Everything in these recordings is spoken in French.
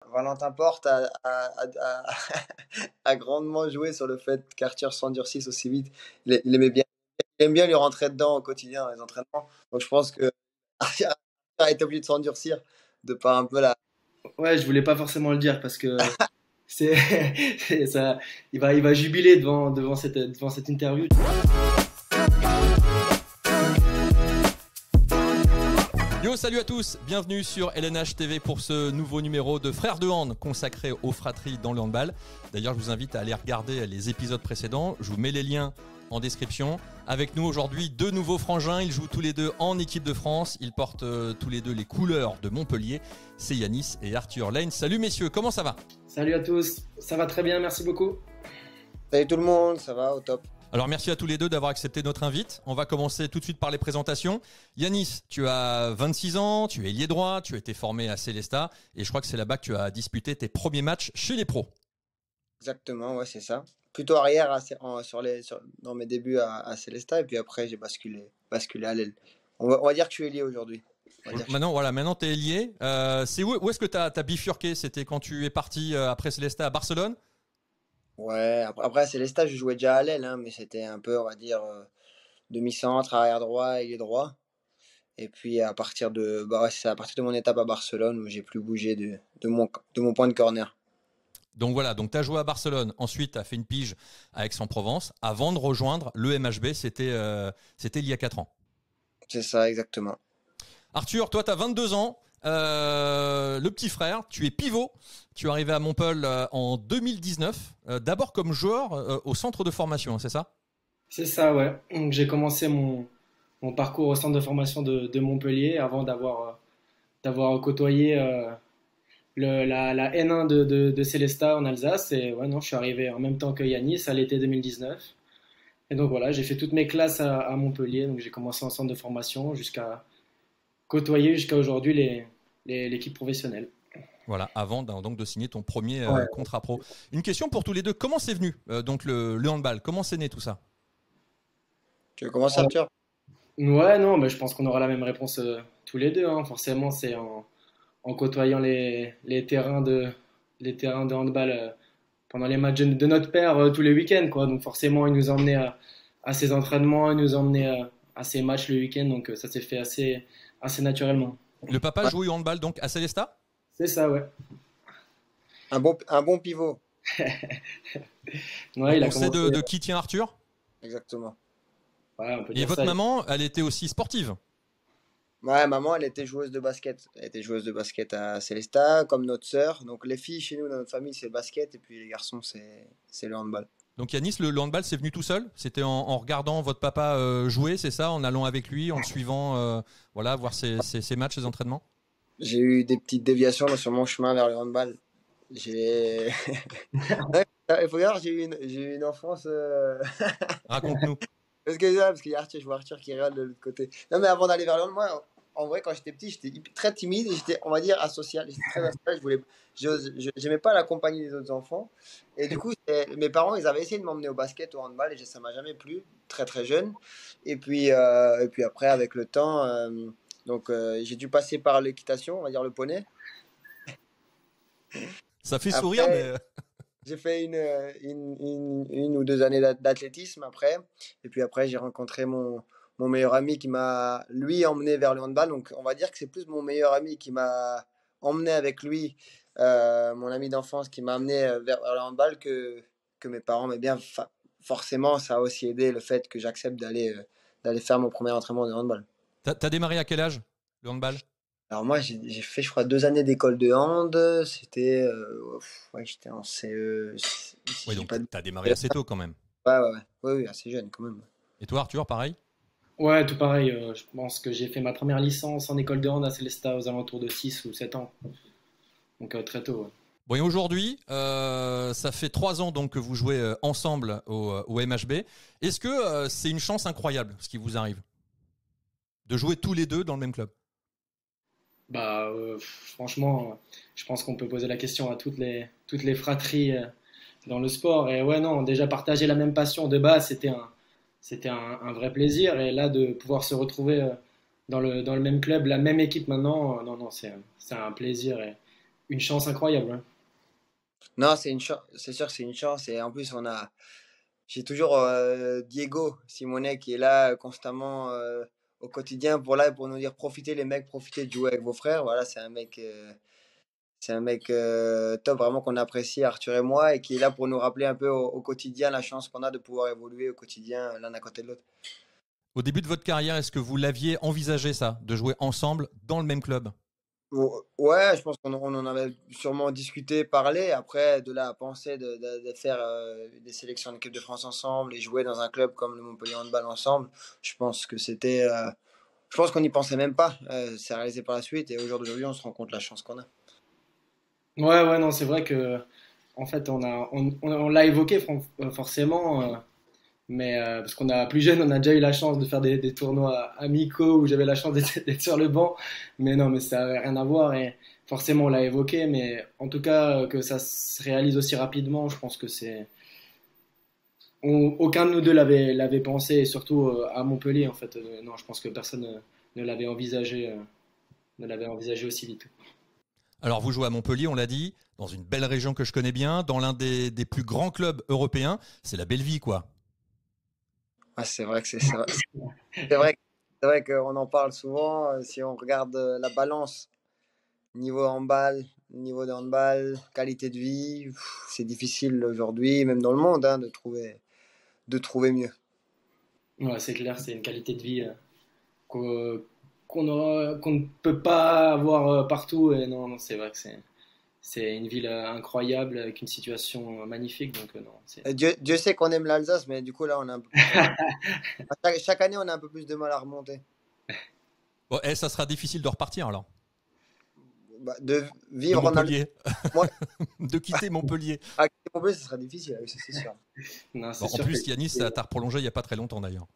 Valentin Porte a grandement joué sur le fait qu'Arthur s'endurcisse aussi vite. Il aimait bien, il aime bien lui rentrer dedans au quotidien, dans les entraînements. Donc je pense que Arthur a été obligé de s'endurcir de par un peu la. Ouais, je voulais pas forcément le dire parce que c'est ça, il va jubiler devant cette interview. Yo, salut à tous, bienvenue sur LNH TV pour ce nouveau numéro de Frères de Hand consacré aux fratries dans le handball. D'ailleurs, je vous invite à aller regarder les épisodes précédents, je vous mets les liens en description. Avec nous aujourd'hui, deux nouveaux frangins, ils jouent tous les deux en équipe de France, ils portent tous les deux les couleurs de Montpellier. C'est Yanis et Arthur Lane. Salut messieurs, comment ça va ? Salut à tous, ça va très bien, merci beaucoup. Salut tout le monde, ça va au top. Alors merci à tous les deux d'avoir accepté notre invite. On va commencer tout de suite par les présentations. Yanis, tu as 26 ans, tu es ailier droit, tu as été formé à Célestat et je crois que c'est là-bas que tu as disputé tes premiers matchs chez les pros. Exactement, ouais, c'est ça. Plutôt arrière dans mes débuts à Célestat et puis après j'ai basculé à l'aile. On va dire que je suis ailier aujourd'hui. Maintenant tu es ailier. C'est où est-ce que tu as bifurqué ? C'était quand tu es parti après Célestat à Barcelone ? Ouais, après Célestat, je jouais déjà à l'aile, hein, mais c'était un peu, on va dire, demi-centre, arrière droit, ailier droit. Et puis c'est à partir de mon étape à Barcelone où j'ai plus bougé de mon point de corner. Donc voilà, donc tu as joué à Barcelone, ensuite tu as fait une pige à Aix-en-Provence avant de rejoindre le MHB, c'était il y a 4 ans. C'est ça, exactement. Arthur, toi tu as 22 ans, le petit frère, tu es pivot, tu es arrivé à Montpellier en 2019, d'abord comme joueur au centre de formation, c'est ça ? C'est ça, ouais. Donc, j'ai commencé mon parcours au centre de formation de Montpellier avant d'avoir côtoyé la N1 de Célestat en Alsace. Et ouais, non, je suis arrivé en même temps que Yanis à l'été 2019. Et donc voilà, j'ai fait toutes mes classes à Montpellier. Donc j'ai commencé en centre de formation jusqu'à côtoyer jusqu'à aujourd'hui l'équipe professionnelle. Voilà, avant donc de signer ton premier Ouais. contrat pro. Une question pour tous les deux, comment c'est venu donc le handball ? Comment c'est né tout ça ? Tu veux commencer, Arthur? Ouais, non, mais je pense qu'on aura la même réponse tous les deux, hein. Forcément, c'est en côtoyant les terrains de handball pendant les matchs de notre père tous les week-ends, quoi. Donc forcément, il nous emmenait à ses entraînements, il nous emmenait à ses matchs le week-end. Donc ça s'est fait assez naturellement. Le papa Ouais. jouait au handball donc à Célestat ? C'est ça, ouais. Un bon pivot, Ouais, il a On sait commencé. de qui tient Arthur ? exactement. Ouais, on peut Et dire votre ça. maman, elle était aussi sportive ? Ouais, maman, elle était joueuse de basket. Elle était joueuse de basket à Célestat, comme notre sœur. Donc les filles chez nous, dans notre famille, c'est le basket, et puis les garçons, c'est le handball. Donc Yanis, le handball, c'est venu tout seul ? C'était en regardant votre papa jouer, c'est ça ? En allant avec lui, en le suivant, voir ses matchs, ses entraînements ? J'ai eu des petites déviations sur mon chemin vers le handball. Ouais, il faut dire, j'ai eu une enfance. Raconte-nous. Parce qu'il y a Arthur, je vois Arthur qui regarde de l'autre côté. Non, mais avant d'aller vers le handball, moi, en vrai, quand j'étais petit, j'étais très timide et j'étais, on va dire, asocial. J'étais très asocial. J'aimais pas la compagnie des autres enfants. Et du coup, mes parents, ils avaient essayé de m'emmener au basket, au handball, et ça m'a jamais plu, très très jeune. Et puis après, avec le temps, j'ai dû passer par l'équitation, on va dire le poney. Ça fait sourire, Après, mais j'ai fait une ou 2 années d'athlétisme après. Et puis après, j'ai rencontré mon meilleur ami qui m'a, lui, emmené vers le handball. Donc, on va dire que c'est plus mon meilleur ami qui m'a emmené avec lui, mon ami d'enfance qui m'a amené vers le handball que mes parents. Mais bien, forcément, ça a aussi aidé le fait que j'accepte d'aller faire mon premier entraînement de handball. t'as démarré à quel âge, le handball ? Alors moi, j'ai fait, je crois, 2 années d'école de hand. C'était, ouais, j'étais en CE. Si Oui, j'ai donc pas de. t'as démarré assez tôt quand même. Ouais. Oui, assez jeune quand même. Et toi, Arthur, pareil ? Ouais, tout pareil. Je pense que j'ai fait ma première licence en école de hand à Célestat aux alentours de 6 ou 7 ans. Donc très tôt, ouais. Bon, et aujourd'hui, ça fait 3 ans donc que vous jouez ensemble au MHB. Est-ce que c'est une chance incroyable ce qui vous arrive de jouer tous les deux dans le même club ? Bah, franchement, je pense qu'on peut poser la question à toutes les fratries dans le sport. Et ouais, non, déjà partager la même passion de base, c'était un vrai plaisir. Et là, de pouvoir se retrouver dans le même club, la même équipe maintenant, non, c'est un plaisir. une chance incroyable, hein. Non, c'est une chance, c'est sûr que c'est une chance. Et en plus, j'ai toujours Diego Simonet qui est là constamment au quotidien pour nous dire profitez les mecs, profitez de jouer avec vos frères. Voilà, c'est un mec top vraiment qu'on apprécie, Arthur et moi, et qui est là pour nous rappeler un peu au quotidien la chance qu'on a de pouvoir évoluer au quotidien l'un à côté de l'autre. Au début de votre carrière, est-ce que vous l'aviez envisagé ça, de jouer ensemble dans le même club? Ouais, je pense qu'on en avait sûrement discuté, parlé. Après, de là à penser de faire des sélections d'équipe de France ensemble et jouer dans un club comme le Montpellier Handball ensemble, je pense que je pense qu'on n'y pensait même pas. C'est réalisé par la suite et au jour d'aujourd'hui, on se rend compte de la chance qu'on a. Ouais, ouais, non, c'est vrai que en fait, on l'a évoqué forcément, mais parce qu'on a plus jeune, on a déjà eu la chance de faire des tournois amicaux où j'avais la chance d'être sur le banc, mais non, mais ça avait rien à voir et forcément on l'a évoqué, mais en tout cas que ça se réalise aussi rapidement, je pense que aucun de nous deux l'avait pensé, et surtout à Montpellier en fait. Non, je pense que personne ne l'avait envisagé, ne l'avait envisagé aussi vite. Alors vous jouez à Montpellier, on l'a dit, dans une belle région que je connais bien, dans l'un des plus grands clubs européens. C'est la belle vie, quoi. Ah, c'est vrai que c'est vrai, c'est vrai qu'on en parle souvent. Si on regarde la balance niveau handball, niveau de handball, qualité de vie, c'est difficile aujourd'hui, même dans le monde, hein, de trouver mieux. Ouais, c'est clair, c'est une qualité de vie qu'on ne peut pas avoir partout. Et non, non, c'est vrai que c'est une ville incroyable avec une situation magnifique. Donc, non, Dieu sait qu'on aime l'Alsace, mais du coup, là, on a un peu plus, chaque année, on a un peu plus de mal à remonter. Bon, ça sera difficile de repartir alors, Bah, de de vivre en Alsace, Montpellier, moi, de quitter Montpellier. à Montpellier, ce sera difficile, oui, ça, c'est sûr. non, Bon, c'est en sûr que. plus, Yanis, ça t'a prolongé il n'y a pas très longtemps d'ailleurs.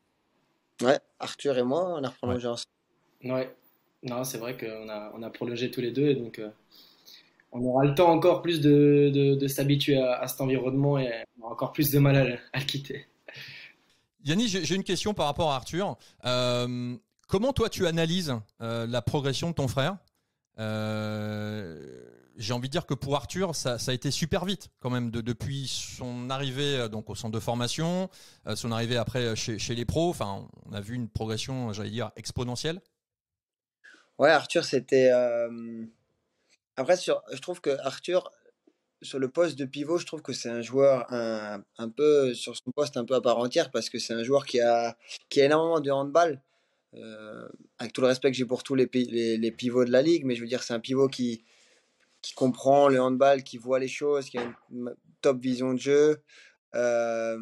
Ouais, Arthur et moi, on a Ouais. prolongé ensemble. Ouais, non, c'est vrai qu'on a prolongé tous les deux. Et donc, on aura le temps encore plus de s'habituer à cet environnement et on aura encore plus de mal à le quitter. Yanis, j'ai une question par rapport à Arthur. Comment toi tu analyses la progression de ton frère? J'ai envie de dire que pour Arthur, ça a été super vite quand même depuis son arrivée donc au centre de formation, son arrivée après chez les pros. Enfin, on a vu une progression, j'allais dire, exponentielle. Ouais, Arthur, c'était. Après, je trouve que Arthur, sur le poste de pivot, je trouve que c'est un joueur un peu, sur son poste, un peu à part entière, parce que c'est un joueur qui a énormément de handball. Avec tout le respect que j'ai pour tous les pivots de la ligue, mais je veux dire, c'est un pivot qui comprend le handball, qui voit les choses, qui a une top vision de jeu. Euh,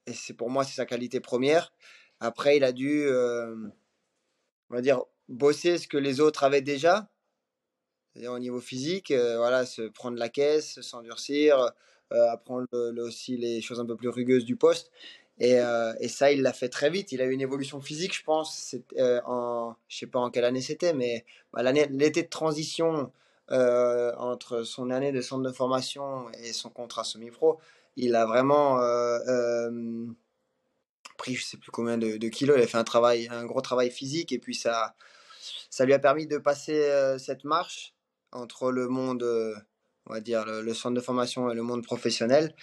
et pour moi, c'est sa qualité première. Après, il a dû, on va dire, bosser ce que les autres avaient déjà, c'est-à-dire au niveau physique, voilà, se prendre la caisse, s'endurcir, apprendre aussi les choses un peu plus rugueuses du poste. Et ça, il l'a fait très vite. Il a eu une évolution physique, je pense. Je sais pas en quelle année c'était, mais bah, l'été de transition entre son année de centre de formation et son contrat semi-pro, il a vraiment pris, je sais plus combien de kilos. Il a fait un gros travail physique, et puis ça lui a permis de passer cette marche entre le monde, on va dire, le centre de formation et le monde professionnel.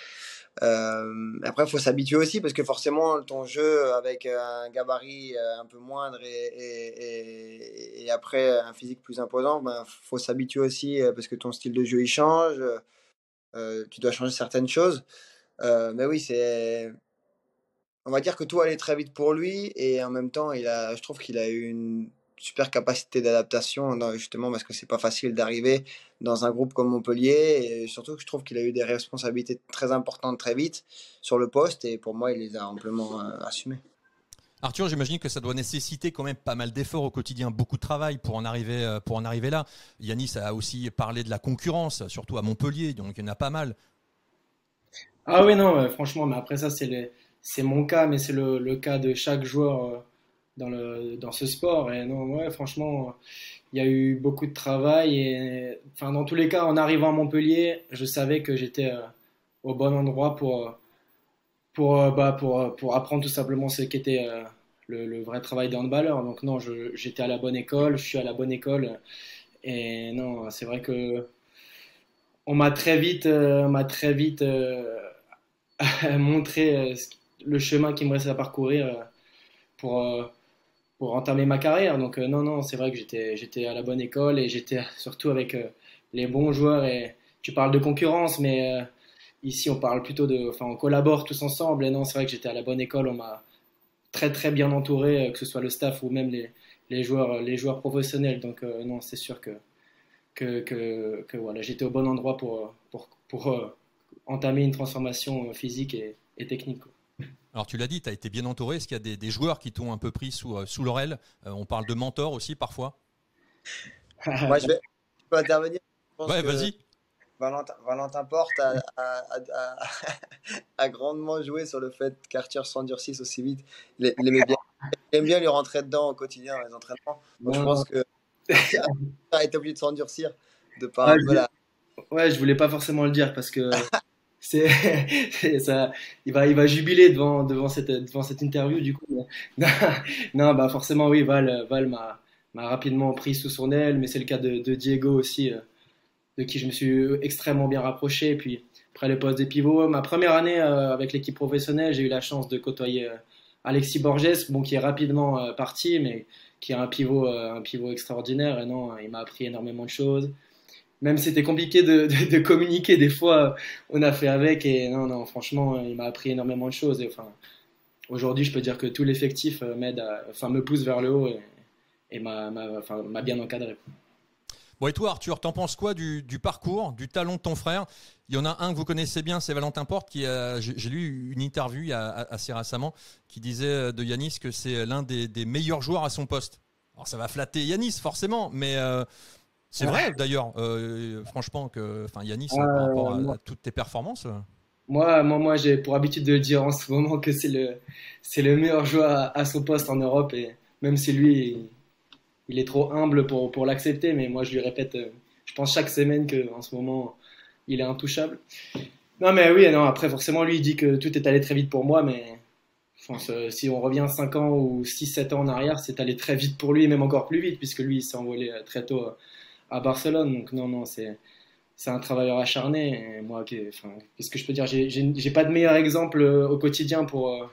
Après, il faut s'habituer aussi, parce que forcément, ton jeu avec un gabarit un peu moindre et après un physique plus imposant, ben, faut s'habituer aussi, parce que ton style de jeu il change, tu dois changer certaines choses. Mais oui, on va dire que tout allait très vite pour lui, et en même temps, je trouve qu'il a eu une super capacité d'adaptation, justement parce que c'est pas facile d'arriver dans un groupe comme Montpellier, et surtout que je trouve qu'il a eu des responsabilités très importantes très vite sur le poste, et pour moi, il les a amplement assumées. Arthur, j'imagine que ça doit nécessiter quand même pas mal d'efforts au quotidien, beaucoup de travail pour en arriver là. Yanis a aussi parlé de la concurrence, surtout à Montpellier, donc il y en a pas mal. Ah oui, non, franchement, mais après ça, c'est mon cas, mais c'est le cas de chaque joueur dans ce sport. Et non, ouais, franchement, il y a eu beaucoup de travail. Et enfin, dans tous les cas, en arrivant à Montpellier, je savais que j'étais au bon endroit pour apprendre tout simplement ce qu'était le vrai travail de handballeur. Donc non, j'étais à la bonne école, je suis à la bonne école. Et non, c'est vrai que on m'a très vite montré le chemin qu'il me restait à parcourir pour, euh, pour entamer ma carrière. Donc non, non, c'est vrai que j'étais à la bonne école et j'étais surtout avec les bons joueurs. Et tu parles de concurrence, mais ici on parle plutôt enfin, on collabore tous ensemble. Et non, c'est vrai que j'étais à la bonne école. On m'a très très bien entouré, que ce soit le staff ou même les joueurs professionnels. Donc non, c'est sûr que voilà, j'étais au bon endroit pour entamer une transformation physique et technique, quoi. Alors tu l'as dit, tu as été bien entouré. Est-ce qu'il y a des joueurs qui t'ont un peu pris sous leur aile? On parle de mentors aussi parfois. Moi, je peux intervenir. Je pense Ouais, que vas-y. Valentin Porte a grandement joué sur le fait qu'Arthur s'endurcisse aussi vite. Il aimait bien, il aime bien lui rentrer dedans au quotidien dans les entraînements. Donc je Non, non. pense que Arthur a été obligé de s'endurcir de par Ah, un peu la. ouais, je voulais pas forcément le dire parce que c'est ça, il va jubiler devant cette interview du coup. Non, non, bah forcément oui, Val m'a rapidement pris sous son aile, mais c'est le cas de Diego aussi, de qui je me suis extrêmement bien rapproché. Et puis après le poste de pivot, ma première année avec l'équipe professionnelle, j'ai eu la chance de côtoyer Alexis Borges, bon qui est rapidement parti, mais qui est un pivot extraordinaire. Et non, il m'a appris énormément de choses. Même si c'était compliqué de communiquer, des fois, on a fait avec. Et non, non, franchement, il m'a appris énormément de choses. Et enfin, aujourd'hui, je peux dire que tout l'effectif enfin, me pousse vers le haut et enfin, m'a bien encadré. Bon, et toi, Arthur, t'en penses quoi du parcours, du talent de ton frère? Il y en a un que vous connaissez bien, c'est Valentin Porte, j'ai lu une interview assez récemment qui disait de Yanis que c'est l'un des meilleurs joueurs à son poste. Alors ça va flatter Yanis, forcément, mais c'est vrai d'ailleurs, franchement, Yanis, par Euh, rapport moi, à toutes tes performances. moi, j'ai pour habitude de le dire en ce moment que c'est le meilleur joueur à son poste en Europe. Et même si lui, il est trop humble pour l'accepter, mais moi, je lui répète, je pense chaque semaine qu'en ce moment, il est intouchable. Non, mais oui, non, après, forcément, lui, il dit que tout est allé très vite pour moi, mais je pense, si on revient 5 ans ou 6 7 ans en arrière, c'est allé très vite pour lui, et même encore plus vite, puisque lui, il s'est envolé très tôt à Barcelone. Donc, non, non, c'est un travailleur acharné. Et moi, enfin, qu'est-ce que je peux dire? J'ai pas de meilleur exemple au quotidien pour,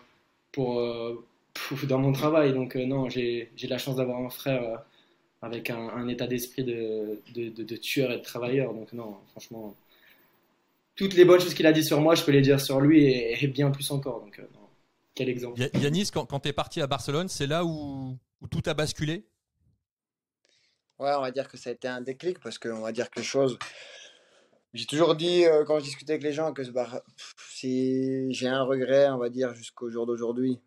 dans mon travail. Donc, non, j'ai la chance d'avoir un frère avec un état d'esprit de tueur et de travailleur. Donc, non, franchement, toutes les bonnes choses qu'il a dit sur moi, je peux les dire sur lui et bien plus encore. Donc, non, quel exemple. Yanis, quand tu es parti à Barcelone, c'est là où tout a basculé? Ouais, on va dire que ça a été un déclic parce qu'on va dire que les choses. J'ai toujours dit quand je discutais avec les gens que si j'ai un regret, on va dire jusqu'au jour d'aujourd'hui,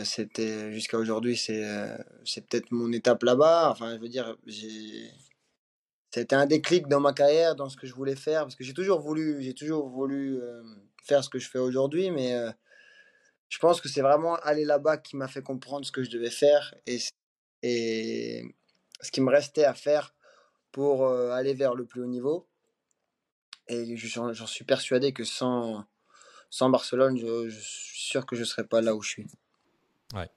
c'était jusqu'à aujourd'hui, c'est peut-être mon étape là-bas. Enfin, je veux dire, c'était un déclic dans ma carrière, dans ce que je voulais faire, parce que j'ai toujours voulu faire ce que je fais aujourd'hui, mais je pense que c'est vraiment aller là-bas qui m'a fait comprendre ce que je devais faire et ce qui me restait à faire pour aller vers le plus haut niveau. Et j'en suis persuadé que sans Barcelone, je suis sûr que je ne serais pas là où je suis. Ouais.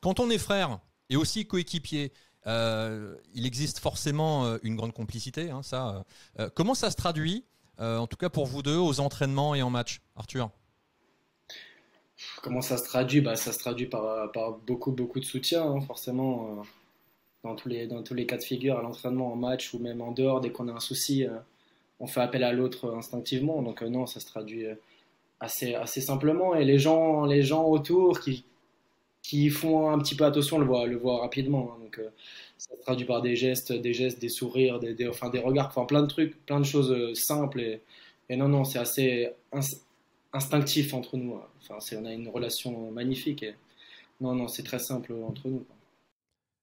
Quand on est frère et aussi coéquipier, il existe forcément une grande complicité. Hein, ça. Comment ça se traduit, en tout cas pour vous deux, aux entraînements et en match, Arthur? Comment ça se traduit? Bah, ça se traduit par beaucoup, beaucoup de soutien, hein, forcément, dans tous les cas de figure, à l'entraînement, en match ou même en dehors, dès qu'on a un souci, on fait appel à l'autre instinctivement. Donc, non, ça se traduit assez simplement. Et les gens autour qui font un petit peu attention le voient rapidement, hein. Donc, ça se traduit par des gestes, des sourires, enfin, des regards, enfin, plein de trucs, plein de choses simples. Et non, non, c'est assez instinctif entre nous, hein. Enfin, on a une relation magnifique. Et non, non, c'est très simple entre nous, quoi.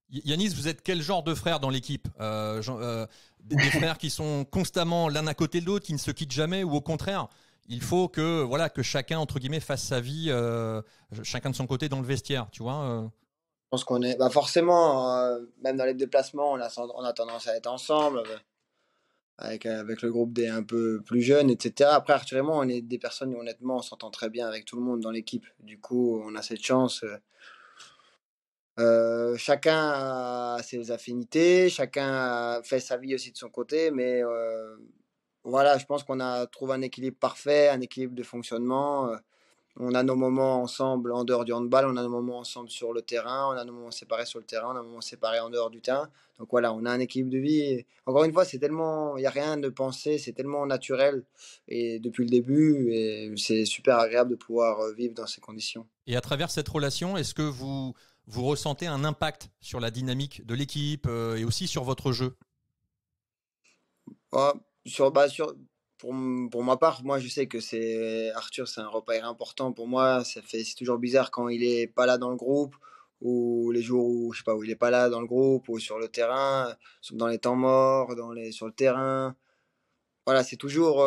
Yanis, vous êtes quel genre de frère dans l'équipe? Des frères qui sont constamment l'un à côté de l'autre, qui ne se quittent jamais, ou au contraire, il faut que, voilà, que chacun, entre guillemets, fasse sa vie, chacun de son côté dans le vestiaire, tu vois Je pense qu'on est, bah forcément, même dans les déplacements, on a tendance à être ensemble avec le groupe des un peu plus jeunes, etc. Après, Arthur et moi, on est des personnes où honnêtement, on s'entend très bien avec tout le monde dans l'équipe. Du coup, on a cette chance. Chacun a ses affinités, chacun fait sa vie aussi de son côté, mais voilà, je pense qu'on a trouvé un équilibre parfait, un équilibre de fonctionnement. On a nos moments ensemble en dehors du handball, on a nos moments ensemble sur le terrain, on a nos moments séparés sur le terrain, on a nos moments séparés en dehors du terrain. Donc voilà, on a un équilibre de vie. Et encore une fois, c'est tellement, il n'y a rien de pensé, c'est tellement naturel et depuis le début, et c'est super agréable de pouvoir vivre dans ces conditions. Et à travers cette relation, est-ce que vous ressentez un impact sur la dynamique de l'équipe et aussi sur votre jeu? Oh, sur, bah, sur, pour ma part, moi je sais que c'est Arthur, c'est un repère important pour moi. C'est toujours bizarre quand il est pas là dans le groupe ou les jours où je sais pas où il est pas là dans le groupe ou sur le terrain, dans les temps morts, sur le terrain. Voilà, c'est toujours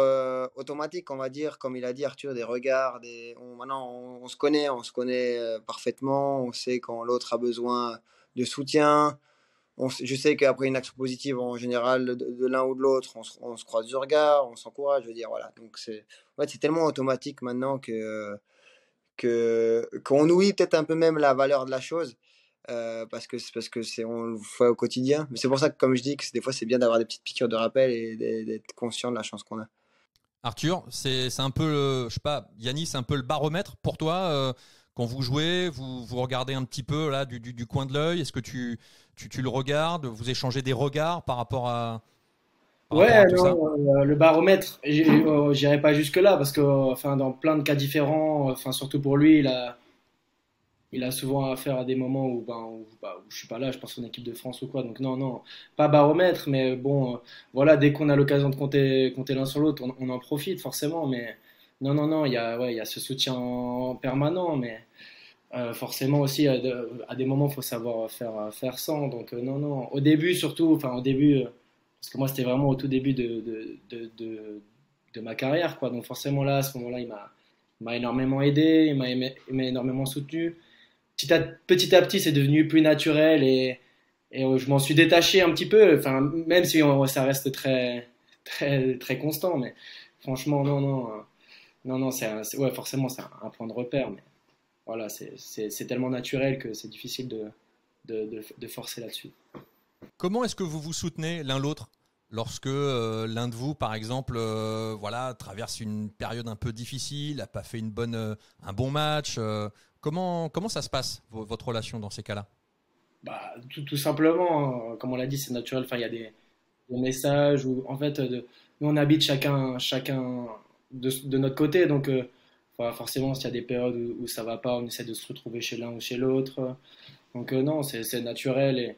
automatique, on va dire, comme il a dit Arthur, des regards, maintenant on se connaît parfaitement, on sait quand l'autre a besoin de soutien. Je sais qu'après une action positive, en général, de l'un ou de l'autre, on se croise du regard, on s'encourage, je veux dire, voilà. Donc c'est tellement automatique maintenant qu'on oublie peut-être un peu même la valeur de la chose, parce que on le fait au quotidien. Mais c'est pour ça que, comme je dis, que des fois c'est bien d'avoir des petites piqûres de rappel et d'être conscient de la chance qu'on a. Arthur, c'est un peu, je sais pas, Yannis, c'est un peu le baromètre pour toi quand vous jouez, vous regardez un petit peu là du coin de l'œil. Est-ce que tu le regardes, vous échangez des regards par rapport à Ouais, tout ça? non, le baromètre, j'irai pas jusque-là parce que, enfin, dans plein de cas différents, enfin, surtout pour lui, il a souvent affaire à des moments où, où je suis pas là, je pense en équipe de France ou quoi. Donc non, non, pas baromètre, mais bon, voilà, dès qu'on a l'occasion de compter l'un sur l'autre, on en profite forcément. Mais non, non, non, il y a ce soutien permanent, mais forcément aussi à des moments, il faut savoir faire sans. Donc non, non, au début surtout, enfin au début, parce que moi c'était vraiment au tout début de ma carrière, quoi. Donc forcément là, à ce moment-là, il m'a énormément aidé, il m'a énormément soutenu. Petit à petit, c'est devenu plus naturel et je m'en suis détaché un petit peu. Enfin, même si ça reste très constant, mais franchement, non, non, non, non, ouais, forcément, c'est un point de repère, mais voilà, c'est tellement naturel que c'est difficile de forcer là-dessus. Comment est-ce que vous vous soutenez l'un l'autre lorsque l'un de vous, par exemple, voilà, traverse une période un peu difficile, n'a pas fait un bon match comment ça se passe, votre relation dans ces cas-là? Bah, tout simplement, hein, comme on l'a dit, c'est naturel. Enfin, il y a des messages où, en fait, nous, on habite chacun de notre côté. Donc, voilà, forcément, s'il y a des périodes où ça va pas, on essaie de se retrouver chez l'un ou chez l'autre. Donc, non, c'est naturel.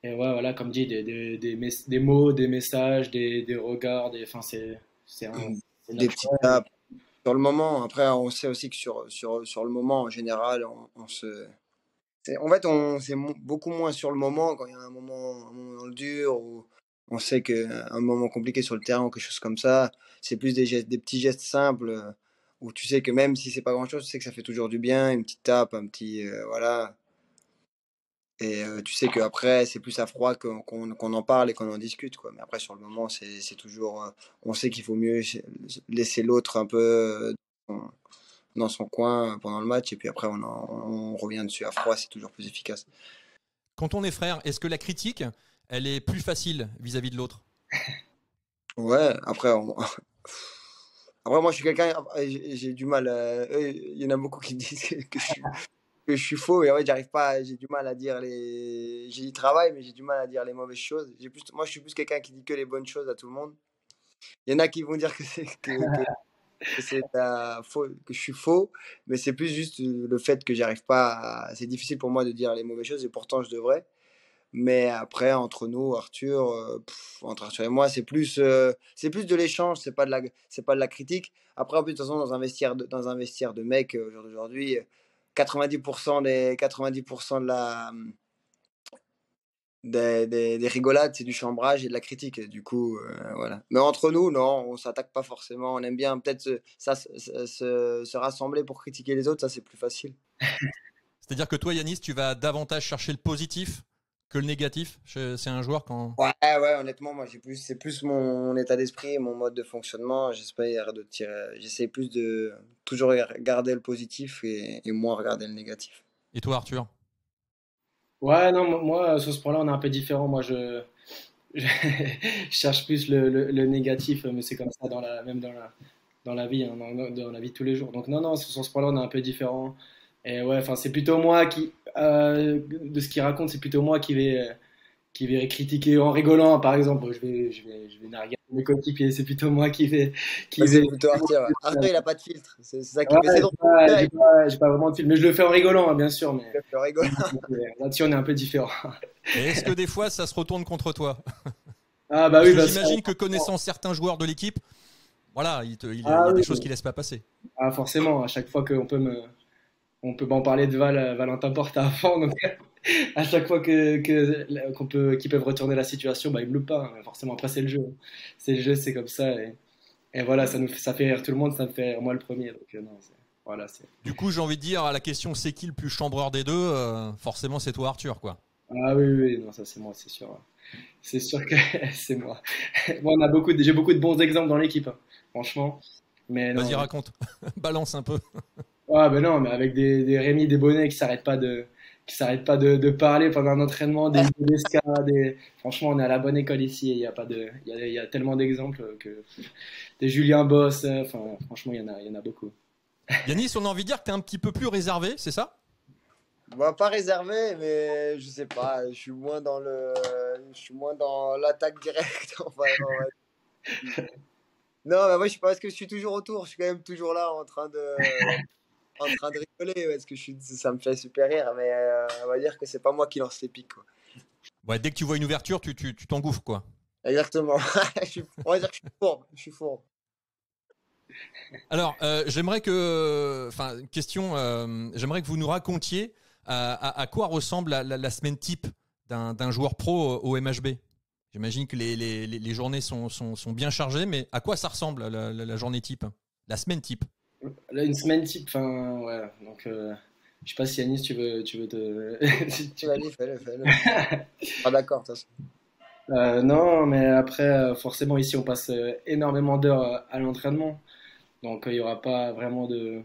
Et ouais, voilà, comme dit, des mots, des messages, des regards, enfin, c'est Des petits naturel. taps sur le moment. Après, on sait aussi que sur le moment, en général, en fait, beaucoup moins sur le moment, quand il y a un moment dans le dur, ou on sait qu'un moment compliqué sur le terrain ou quelque chose comme ça, c'est plus des petits gestes simples, où tu sais que même si c'est pas grand-chose, tu sais que ça fait toujours du bien, une petite tape, un petit, voilà. Et tu sais qu'après, c'est plus à froid qu'on en parle et qu'on en discute, quoi. Mais après, sur le moment, c'est toujours, on sait qu'il faut mieux laisser l'autre un peu dans dans son coin pendant le match, et puis après, on revient dessus à froid, c'est toujours plus efficace. Quand on est frère, est-ce que la critique, elle est plus facile vis-à-vis de l'autre? Ouais, après, après moi, je suis quelqu'un, j'ai du mal, il y en a beaucoup qui disent que je suis faux, et en fait, j'arrive pas, j'ai du mal à dire j'y travaille, mais j'ai du mal à dire les mauvaises choses. Moi, je suis plus quelqu'un qui dit que les bonnes choses à tout le monde. Il y en a qui vont dire que c'est que je suis faux, mais c'est plus juste le fait que j'arrive pas c'est difficile pour moi de dire les mauvaises choses, et pourtant je devrais. Mais après, entre nous, Arthur, entre Arthur et moi, c'est plus de l'échange, c'est pas de la critique. Après, en plus, de toute façon, dans un vestiaire de mecs, au jour d'aujourd'hui, 90% des rigolades, c'est du chambrage et de la critique. Du coup, voilà. Mais entre nous, non, on s'attaque pas forcément. On aime bien peut-être se rassembler pour critiquer les autres, ça c'est plus facile. C'est-à-dire que toi, Yanis, tu vas davantage chercher le positif que le négatif. C'est un joueur quand... Ouais, ouais, honnêtement, moi, c'est plus mon état d'esprit, mon mode de fonctionnement. J'essaie plus de toujours garder le positif et moins regarder le négatif. Et toi, Arthur? Ouais, non, moi, sur ce point-là, on est un peu différent. je cherche plus le négatif, mais c'est comme ça même dans la vie, hein, dans la vie de tous les jours. Donc non, non, sur ce point-là, on est un peu différent. Et ouais, enfin, c'est plutôt moi de ce qu'il raconte, c'est plutôt moi qui vais critiquer en rigolant, par exemple. Je vais narguer mes coéquipiers, c'est plutôt moi qui Ouais, c'est vais. plutôt Arthur. Arthur, il a pas de filtre. C'est ça qui Ouais, fait. C'est drôle. j'ai pas vraiment de film, mais je le fais en rigolant, hein, bien sûr, mais Il rigole. là-dessus, on est un peu différent. Et est-ce que des fois ça se retourne contre toi? Ah bah Parce oui, que bah, j'imagine que connaissant certains joueurs de l'équipe, voilà, il y ah a des oui, choses qu'il laisse pas passer. ah, forcément, à chaque fois on peut en parler de Valentin Porta avant, donc à chaque fois qu'ils peuvent retourner la situation, bah ils me loupent pas, hein. Forcément, après c'est le jeu, c'est comme ça, et voilà, ça fait rire tout le monde, ça me fait rire moi le premier, donc non, voilà, c'est. Du coup, j'ai envie de dire à la question c'est qui le plus chambreur des deux, forcément c'est toi Arthur quoi. Ah oui, oui, oui, non, ça c'est moi, c'est sûr que c'est moi. Bon, j'ai beaucoup de bons exemples dans l'équipe, hein, franchement, mais Vas-y non. raconte, balance un peu. Ah ben non, mais avec des Rémi, des Bonnets qui s'arrêtent pas de parler pendant un entraînement, des Esca, franchement, on est à la bonne école ici. Il y a pas de, il y a tellement d'exemples que des Julien Boss, enfin, franchement, il y en a beaucoup. Yanis, on a envie de dire que tu es un petit peu plus réservé, c'est ça? Bon, pas réservé, mais je sais pas. Je suis moins dans l'attaque directe. Non, bah moi, je sais pas, parce que je suis toujours autour. Je suis quand même toujours là en train de rigoler, parce que ça me fait super rire. Mais on va dire que c'est pas moi qui lance les pics, quoi. Ouais, dès que tu vois une ouverture, tu t'engouffres quoi. Exactement. On va dire que je suis fourbe. Je suis fourbe. Alors, j'aimerais que, enfin, question, j'aimerais que vous nous racontiez à quoi ressemble la semaine type d'un joueur pro au MHB. J'imagine que les journées sont bien chargées, mais à quoi ça ressemble la journée type, la semaine type? Là, une semaine type, enfin, ouais, donc, je sais pas si Yanis, tu veux te. Vas-y, fais-le, fais-le. Pas d'accord, de toute façon. Non, mais après, forcément, ici, on passe énormément d'heures à l'entraînement. Donc, il n'y aura pas vraiment de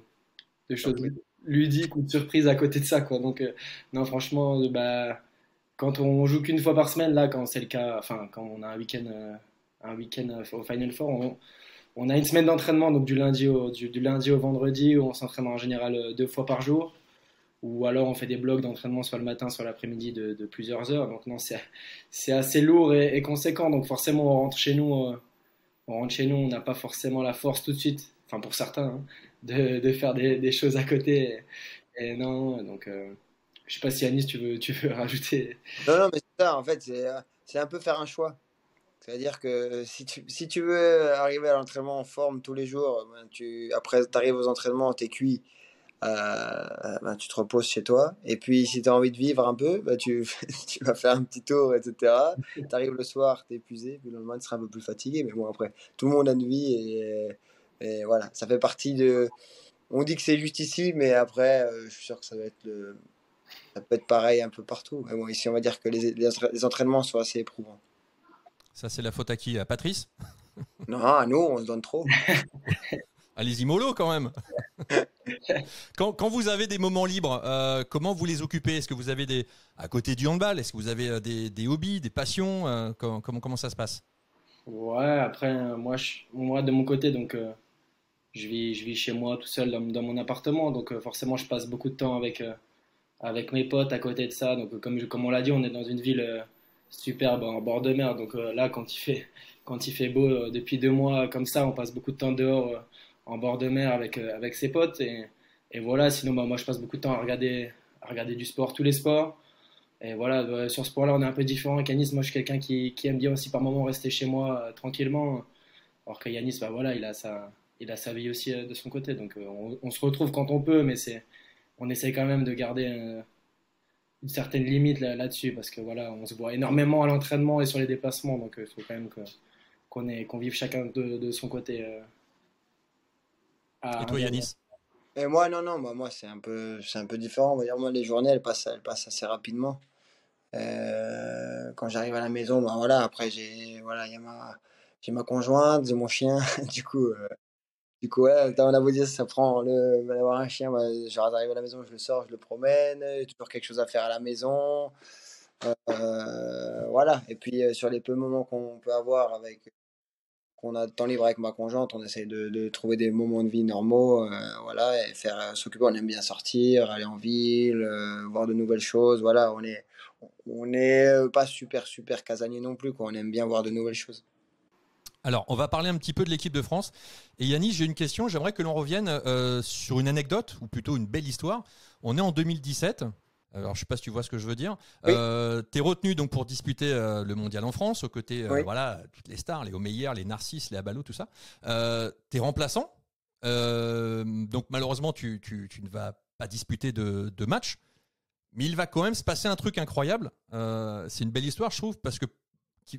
choses Ok. ludiques ou de surprises à côté de ça, quoi. Donc, non, franchement, bah, quand on joue qu'une fois par semaine, là, quand c'est le cas, enfin, quand on a un week-end au Final Four, on a une semaine d'entraînement, donc du lundi au vendredi, où on s'entraîne en général 2 fois par jour. Ou alors on fait des blocs d'entraînement soit le matin, soit l'après-midi de plusieurs heures. Donc non, c'est assez lourd et conséquent. Donc forcément, on rentre chez nous, on n'a pas forcément la force tout de suite, enfin pour certains, hein, de faire des choses à côté. Et non, donc je sais pas si Anis, tu veux rajouter. Non, non, mais c'est ça, en fait, c'est un peu faire un choix. C'est-à-dire que si tu veux arriver à l'entraînement en forme tous les jours, ben, après, tu arrives aux entraînements, tu es cuit, ben, tu te reposes chez toi. Et puis, si tu as envie de vivre un peu, ben, tu vas faire un petit tour, etc. Tu arrives le soir, tu es épuisé, puis le lendemain, tu seras un peu plus fatigué. Mais bon, après, tout le monde a une vie et voilà, ça fait partie de. On dit que c'est juste ici, mais après, je suis sûr que ça peut être pareil un peu partout. Mais bon, ici, on va dire que les entraînements sont assez éprouvants. Ça, c'est la faute à qui? À Patrice? Non, à nous, on se donne trop. Allez-y mollo quand même. Quand vous avez des moments libres, comment vous les occupez? Est-ce que vous avez à côté du handball, est-ce que vous avez des hobbies, des passions? Comment ça se passe? Ouais, après, moi de mon côté, donc je vis chez moi tout seul dans mon appartement. Donc forcément, je passe beaucoup de temps avec mes potes à côté de ça. Donc, comme on l'a dit, on est dans une ville superbe en bord de mer. Donc là, quand il fait beau depuis 2 mois comme ça, on passe beaucoup de temps dehors en bord de mer avec ses potes. Et voilà, sinon, bah, moi, je passe beaucoup de temps à regarder du sport, tous les sports. Et voilà, sur ce point-là, on est un peu différent. Yanis, moi, je suis quelqu'un qui aime bien aussi par moment rester chez moi tranquillement. Alors que Yanis, bah, voilà, il a sa vie aussi de son côté. Donc on se retrouve quand on peut, mais on essaie quand même de garder une certaine limite là-dessus parce que voilà, on se voit énormément à l'entraînement et sur les déplacements, donc il faut quand même qu'on vive chacun de son côté Et à toi, regarder. Yanis? Et moi, non, non, moi, c'est un peu différent. On va dire, moi, les journées, elles passent assez rapidement. Quand j'arrive à la maison, ben voilà, après, voilà, j'ai ma conjointe, j'ai mon chien. Du coup, ouais, on a beau dire, ça prend d'avoir un chien. Genre, j'arrive à la maison, je le sors, je le promène. Il y a toujours quelque chose à faire à la maison. Voilà. Et puis sur les peu moments qu'on peut avoir qu'on a de temps libre avec ma conjointe, on essaye de trouver des moments de vie normaux, voilà, et faire s'occuper. On aime bien sortir, aller en ville, voir de nouvelles choses. Voilà, on est pas super casanier non plus, quoi. On aime bien voir de nouvelles choses. Alors, on va parler un petit peu de l'équipe de France. Et Yannis, j'ai une question. J'aimerais que l'on revienne sur une anecdote, ou plutôt une belle histoire. On est en 2017. Alors, je ne sais pas si tu vois ce que je veux dire. Oui, Tu es retenu donc, pour disputer le mondial en France, aux côtés oui. voilà, toutes les stars, les Omeyer, les Narcisses, les Abalo, tout ça. Tu es remplaçant. Donc, malheureusement, tu ne vas pas disputer de match. Mais il va quand même se passer un truc incroyable. C'est une belle histoire, je trouve, parce que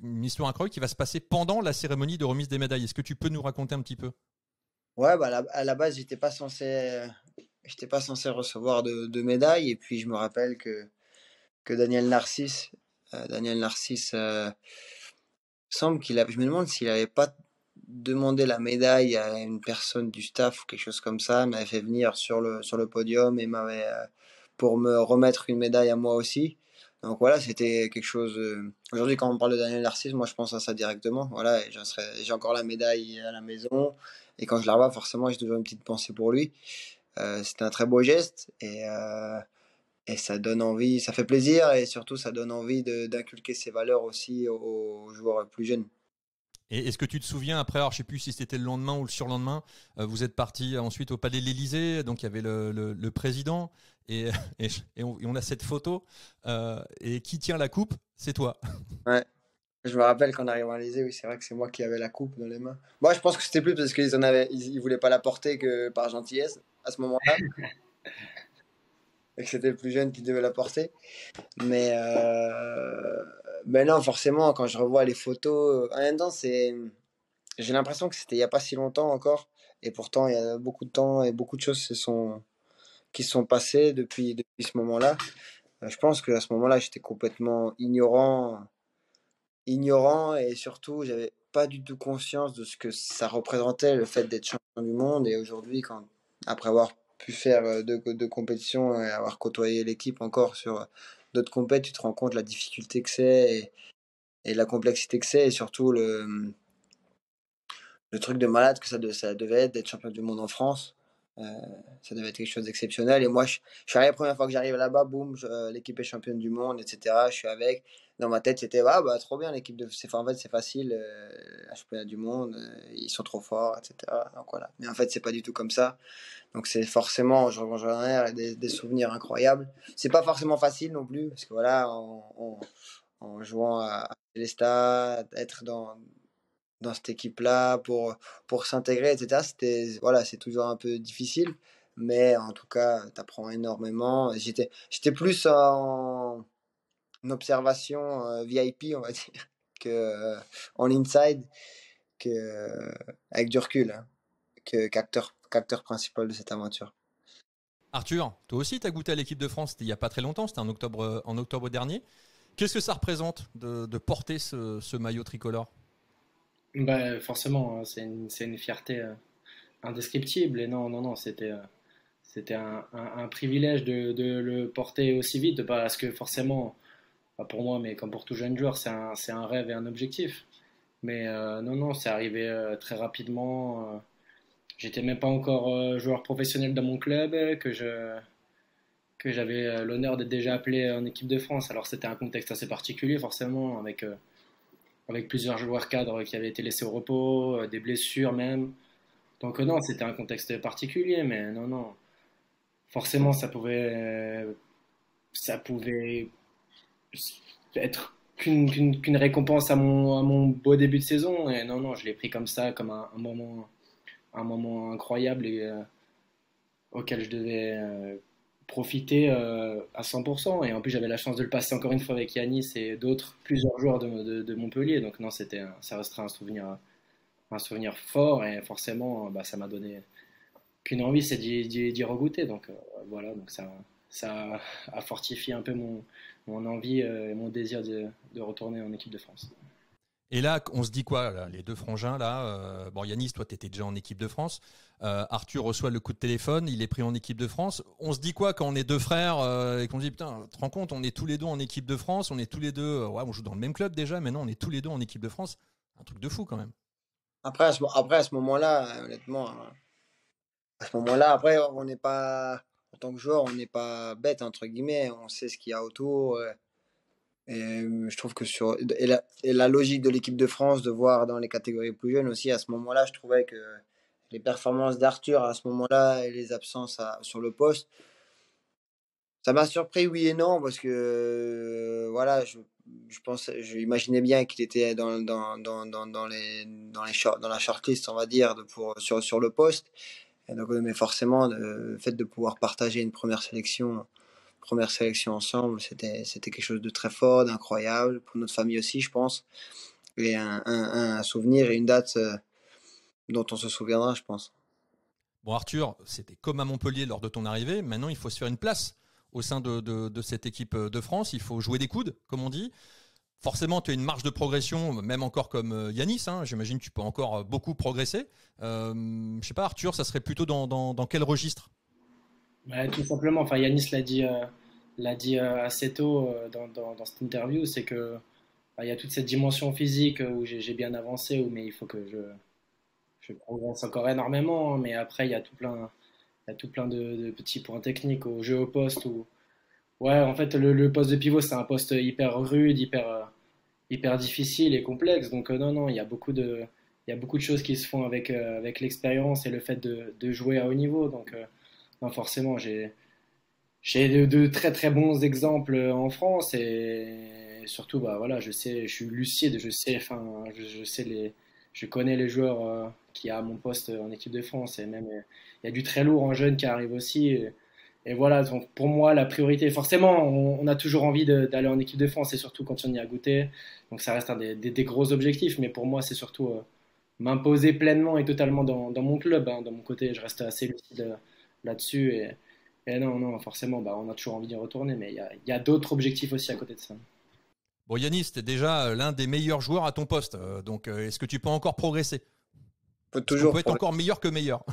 une histoire incroyable qui va se passer pendant la cérémonie de remise des médailles. Est-ce que tu peux nous raconter un petit peu? Ouais, bah, à la base, j'étais pas censé recevoir de médaille. Et puis, je me rappelle que Daniel Narcisse, semble je me demande s'il avait pas demandé la médaille à une personne du staff ou quelque chose comme ça, m'avait fait venir sur le podium et m'avait, pour me remettre une médaille à moi aussi. Donc voilà, c'était quelque chose. Aujourd'hui, quand on parle de Daniel Narcisse, moi je pense à ça directement. Voilà, et j'ai encore la médaille à la maison. Et quand je la revois, forcément, j'ai toujours une petite pensée pour lui. C'était un très beau geste et ça donne envie, ça fait plaisir et surtout ça donne envie d'inculquer ces valeurs aussi aux joueurs plus jeunes. Et est-ce que tu te souviens après, alors je sais plus si c'était le lendemain ou le surlendemain, vous êtes parti ensuite au Palais de l'Élysée, donc il y avait le président et, et on a cette photo et qui tient la coupe, c'est toi. Ouais. Je me rappelle qu'en arrivant à l'Élysée, oui, c'est vrai que c'est moi qui avais la coupe dans les mains. Moi, je pense que c'était plus parce ils voulaient pas la porter que par gentillesse à ce moment-là, et que c'était le plus jeune qui devait la porter. Mais, mais non, forcément, quand je revois les photos, en même temps, j'ai l'impression que c'était il y a pas si longtemps encore, et pourtant il y a beaucoup de temps et beaucoup de choses qui se sont passées depuis ce moment-là. Je pense qu'à ce moment-là, j'étais complètement ignorant et surtout, j'avais pas du tout conscience de ce que ça représentait le fait d'être champion du monde. Et aujourd'hui, après avoir pu faire deux compétitions et avoir côtoyé l'équipe encore sur d'autres compètes, tu te rends compte de la difficulté que c'est et la complexité que c'est et surtout le truc de malade que ça devait être d'être champion du monde en France. Euh, Ça devait être quelque chose d'exceptionnel. Et moi, je suis arrivé la première fois que j'arrive là-bas, boum, l'équipe est championne du monde, etc. Je suis avec. Dans ma tête, c'était ah, bah, trop bien, l'équipe de. En fait, c'est facile, la championnat du monde, ils sont trop forts, etc. Donc voilà. Mais en fait, c'est pas du tout comme ça. Donc c'est forcément, je reviens en arrière, des souvenirs incroyables. C'est pas forcément facile non plus, parce que voilà, en jouant à Célestat, être dans cette équipe-là pour s'intégrer, etc. Voilà, c'est toujours un peu difficile, mais en tout cas, tu apprends énormément. J'étais plus en observation VIP, on va dire, que en inside, avec du recul, hein, qu'acteur principal de cette aventure. Arthur, toi aussi tu as goûté à l'équipe de France, c'était il y a pas très longtemps, c'était en octobre dernier. Qu'est-ce que ça représente de porter ce maillot tricolore? Bah, forcément, hein, c'est une fierté indescriptible. Et non, non, non, c'était un privilège de le porter aussi vite, parce que forcément, pas pour moi, mais comme pour tout jeune joueur, c'est un rêve et un objectif. Mais non, non, c'est arrivé très rapidement. J'étais même pas encore joueur professionnel dans mon club, que j'avais l'honneur d'être déjà appelé en équipe de France. Alors c'était un contexte assez particulier, forcément, avec plusieurs joueurs cadres qui avaient été laissés au repos, des blessures même. Donc non, c'était un contexte particulier, mais non, non. Forcément, ça pouvait être qu'une récompense à mon beau début de saison. Et non, non, je l'ai pris comme ça, comme un moment incroyable et auquel je devais profiter à 100%. Et en plus, j'avais la chance de le passer encore une fois avec Yanis et d'autres, plusieurs joueurs de Montpellier. Donc non, ça restera un souvenir fort et forcément, bah, ça m'a donné qu'une envie, c'est d'y regoûter. Donc voilà, donc ça a fortifié un peu mon envie et mon désir de retourner en équipe de France. Et là, on se dit quoi, là, les deux frangins, là bon, Yanis, toi, tu étais déjà en équipe de France. Arthur reçoit le coup de téléphone, il est pris en équipe de France. On se dit quoi quand on est deux frères et qu'on dit, putain, tu te rends compte, on est tous les deux en équipe de France, on est tous les deux, ouais, on joue dans le même club déjà, mais non, on est tous les deux en équipe de France. Un truc de fou quand même. Après, à ce moment-là, honnêtement, à ce moment-là, après, on n'est pas, en tant que joueur, on n'est pas bête, entre guillemets. On sait ce qu'il y a autour. Et je trouve que et la logique de l'équipe de France de voir dans les catégories plus jeunes aussi, à ce moment-là, je trouvais que les performances d'Arthur à ce moment-là et les absences sur le poste, ça m'a surpris, oui et non, parce que voilà, je imaginais bien qu'il était dans la shortlist, on va dire, sur le poste. Et donc, mais forcément, le fait de pouvoir partager une première sélection ensemble, c'était quelque chose de très fort, d'incroyable, pour notre famille aussi, je pense. Et un souvenir et une date dont on se souviendra, je pense. Bon, Arthur, c'était comme à Montpellier lors de ton arrivée. Maintenant, il faut se faire une place au sein de cette équipe de France. Il faut jouer des coudes, comme on dit. Forcément, tu as une marge de progression, même encore comme Yanis. Hein. J'imagine que tu peux encore beaucoup progresser. Je sais pas, Arthur, ça serait plutôt dans quel registre? Ouais, tout simplement, enfin Yanis l'a dit assez tôt dans cette interview, c'est que il y a toute cette dimension physique où j'ai bien avancé, mais il faut que je progresse encore énormément. Mais après, il y a tout plein de petits points techniques au jeu au poste. Ouais, en fait, le poste de pivot, c'est un poste hyper rude, hyper difficile et complexe. Donc, non, non, il y a beaucoup de choses qui se font avec l'expérience et le fait de jouer à haut niveau. Donc, non, forcément, j'ai de très très bons exemples en France et surtout bah voilà je sais je suis lucide je sais enfin je sais je connais les joueurs qui a à mon poste en équipe de France et même il y a du très lourd en jeune qui arrive aussi et voilà donc pour moi la priorité forcément on a toujours envie d'aller en équipe de France et surtout quand on y a goûté donc ça reste un des gros objectifs mais pour moi c'est surtout m'imposer pleinement et totalement dans mon club hein, dans mon côté je reste assez lucide là-dessus et non, non, forcément, bah, on a toujours envie d'y retourner, mais il y a d'autres objectifs aussi à côté de ça. Bon, Yanis, tu es déjà l'un des meilleurs joueurs à ton poste. Donc, est-ce que tu peux encore progresser? Faut Est-ce qu'on toujours peut être progresser, encore meilleur que meilleur?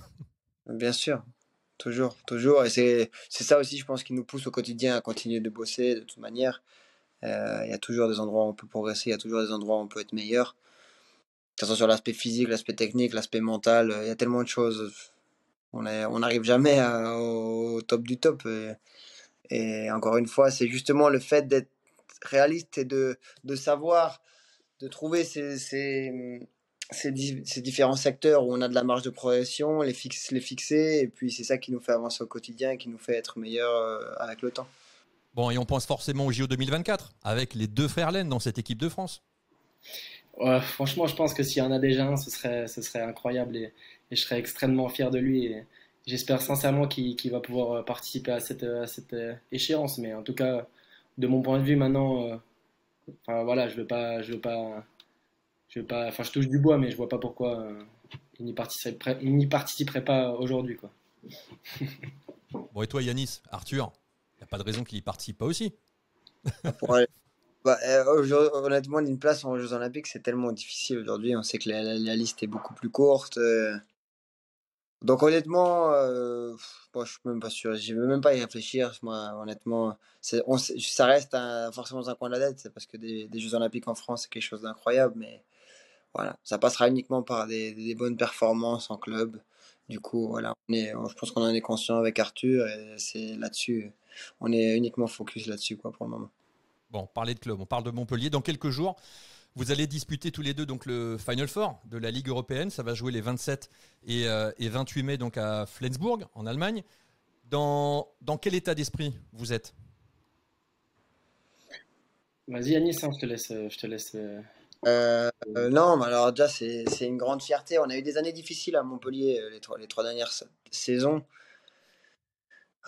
bien sûr. Toujours, toujours. Et c'est ça aussi, je pense, qui nous pousse au quotidien à continuer de bosser de toute manière. Il y a toujours des endroits où on peut progresser, il y a toujours des endroits où on peut être meilleur. Que ce soit sur l'aspect physique, l'aspect technique, l'aspect mental, il y a tellement de choses. On n'arrive jamais au top du top. Et encore une fois, c'est justement le fait d'être réaliste et de savoir, de trouver ces différents secteurs où on a de la marge de progression, les fixer, et puis c'est ça qui nous fait avancer au quotidien et qui nous fait être meilleur avec le temps. Bon, et on pense forcément au JO 2024, avec les deux frères Laine dans cette équipe de France. Ouais, franchement, je pense que s'il y en a déjà un, ce serait incroyable et je serais extrêmement fier de lui. Et j'espère sincèrement qu'il va pouvoir participer à cette échéance. Mais en tout cas, de mon point de vue maintenant, enfin voilà, je veux pas, enfin je touche du bois, mais je vois pas pourquoi il n'y participerait pas aujourd'hui, quoi. Bon, et toi, Yanis, Arthur, il n'y a pas de raison qu'il y participe pas aussi. Pour aller- honnêtement, une place aux Jeux Olympiques, c'est tellement difficile aujourd'hui. On sait que la liste est beaucoup plus courte. Donc honnêtement, bon, je suis même pas sûr. Je veux même pas y réfléchir. Moi, honnêtement, ça reste forcément dans un coin de la tête. C'est parce que des Jeux Olympiques en France, c'est quelque chose d'incroyable. Mais voilà, ça passera uniquement par des bonnes performances en club. Du coup, voilà, je pense qu'on en est conscient avec Arthur et c'est là-dessus. On est uniquement focus là-dessus, quoi, pour le moment. Bon, parler de club, on parle de Montpellier. Dans quelques jours, vous allez disputer tous les deux donc le Final Four de la Ligue européenne. Ça va jouer les 27 et 28 mai donc à Flensburg, en Allemagne. Dans quel état d'esprit vous êtes? Vas-y, Anis, hein, je te laisse. Non, mais alors déjà, c'est une grande fierté. On a eu des années difficiles à Montpellier les trois dernières saisons.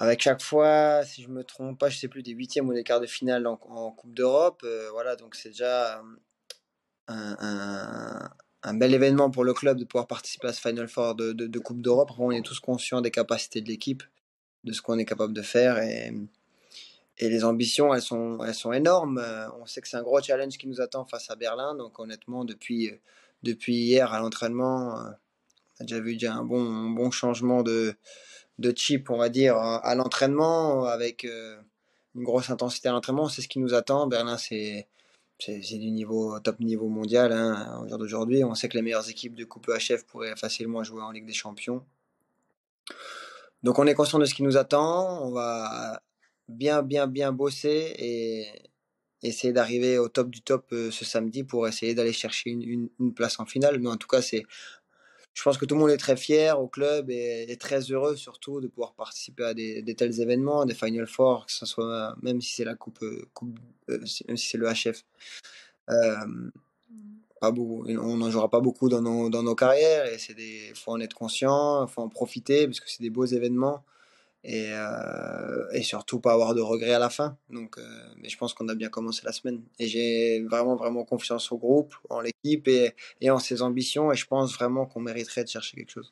Avec chaque fois, si je me trompe pas, je sais plus, des huitièmes ou des quarts de finale en Coupe d'Europe. Voilà, donc c'est déjà un, un- un bel événement pour le club de pouvoir participer à ce Final Four de Coupe d'Europe. Après, on est tous conscients des capacités de l'équipe, de ce qu'on est capable de faire. les ambitions, elles sont énormes. On sait que c'est un gros challenge qui nous attend face à Berlin. Donc honnêtement, depuis hier à l'entraînement, on a déjà vu un bon changement de chip, on va dire, à l'entraînement, avec une grosse intensité à l'entraînement. C'est ce qui nous attend. Berlin, c'est du top niveau mondial, hein, au jour d'aujourd'hui. On sait que les meilleures équipes de Coupe EHF pourraient facilement jouer en Ligue des Champions. Donc on est conscient de ce qui nous attend. On va bien bosser et essayer d'arriver au top du top ce samedi pour essayer d'aller chercher une place en finale. Mais en tout cas, je pense que tout le monde est très fier au club et très heureux surtout de pouvoir participer à des tels événements, des Final Four, que ce soit même si c'est la même si c'est le HF. Pas beaucoup, on n'en jouera pas beaucoup dans nos carrières et faut en être conscient, faut en profiter parce que c'est des beaux événements et surtout pas avoir de regrets à la fin. Donc, mais je pense qu'on a bien commencé la semaine et j'ai vraiment confiance au groupe, en l'équipe et en ses ambitions et je pense vraiment qu'on mériterait de chercher quelque chose.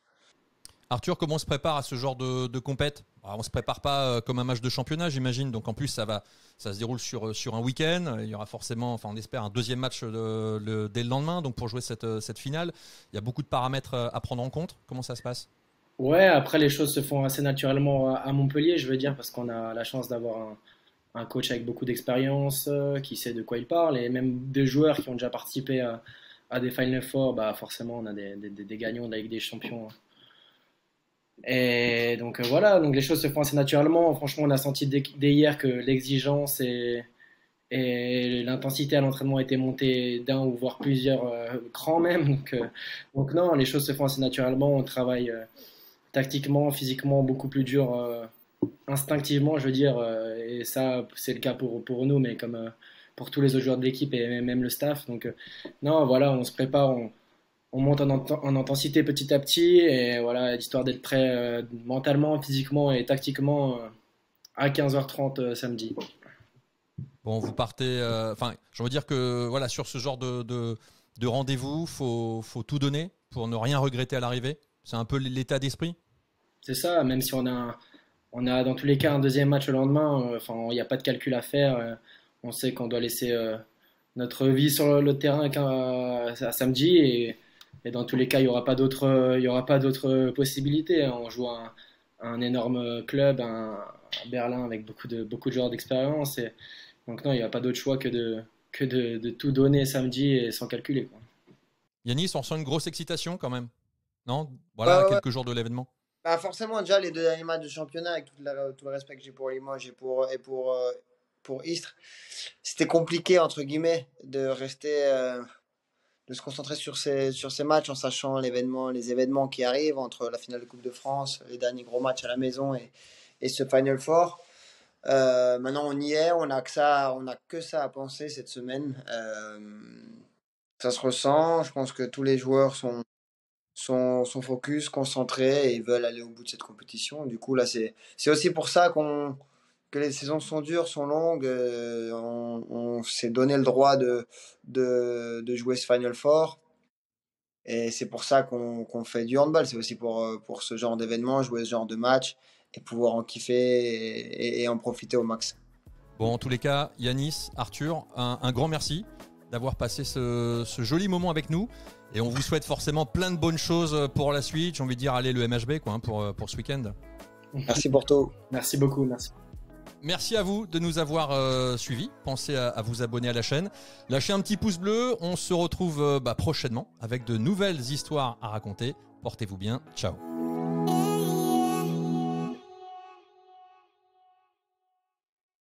Arthur, comment on se prépare à ce genre de compète? On ne se prépare pas comme un match de championnat, j'imagine. Donc en plus, ça se déroule sur un week-end. Il y aura forcément, enfin, on espère, un deuxième match dès le lendemain. Donc pour jouer cette finale, il y a beaucoup de paramètres à prendre en compte. Comment ça se passe? Ouais, après les choses se font assez naturellement à Montpellier, je veux dire, parce qu'on a la chance d'avoir un coach avec beaucoup d'expérience, qui sait de quoi il parle, et même des joueurs qui ont déjà participé à des Final Four, bah forcément on a des gagnants de la Ligue des Champions. Et donc voilà, donc les choses se font assez naturellement. Franchement, on a senti dès hier que l'exigence et l'intensité à l'entraînement était montée d'un ou voire plusieurs crans même. Donc non, les choses se font assez naturellement. On travaille tactiquement, physiquement beaucoup plus dur, instinctivement, je veux dire. Et ça, c'est le cas pour nous, mais comme pour tous les autres joueurs de l'équipe et même le staff. Donc non, voilà, on se prépare. On monte en intensité petit à petit et voilà, histoire d'être prêt mentalement, physiquement et tactiquement à 15h30 samedi. Bon, vous partez. Enfin, je veux dire que voilà, sur ce genre de rendez-vous, faut tout donner pour ne rien regretter à l'arrivée. C'est un peu l'état d'esprit. C'est ça, même si on a dans tous les cas un deuxième match le lendemain. Enfin, il n'y a pas de calcul à faire. On sait qu'on doit laisser notre vie sur le terrain à samedi et dans tous les cas, il y aura pas d'autres possibilités. On joue un énorme club, à Berlin avec beaucoup de joueurs d'expérience. Et donc non, il n'y a pas d'autre choix que de tout donner samedi et sans calculer, quoi. Yanis, on ressent une grosse excitation quand même. Non? Voilà, Ouais. quelques jours de l'événement. Bah forcément, déjà les deux derniers matchs de championnat, avec tout le respect que j'ai pour Limoges et pour Istres, c'était compliqué entre guillemets de rester. De se concentrer sur ces matchs en sachant les événements qui arrivent entre la finale de Coupe de France, les derniers gros matchs à la maison et ce Final Four. Maintenant on y est, on n'a que ça à penser cette semaine. Ça se ressent, je pense que tous les joueurs sont focus, concentrés et ils veulent aller au bout de cette compétition. Du coup là c'est aussi pour ça que les saisons sont dures, sont longues. On s'est donné le droit de jouer ce Final Four. Et c'est pour ça qu'on fait du handball. C'est aussi pour ce genre d'événement, jouer ce genre de match et pouvoir en kiffer et en profiter au max. Bon, en tous les cas, Yanis, Arthur, un grand merci d'avoir passé ce joli moment avec nous. Et on vous souhaite forcément plein de bonnes choses pour la suite. J'ai envie de dire, allez, le MHB quoi, pour ce week-end. Merci pour tout. Merci beaucoup, merci. Merci à vous de nous avoir suivis. Pensez à vous abonner à la chaîne. Lâchez un petit pouce bleu. On se retrouve prochainement avec de nouvelles histoires à raconter. Portez-vous bien. Ciao.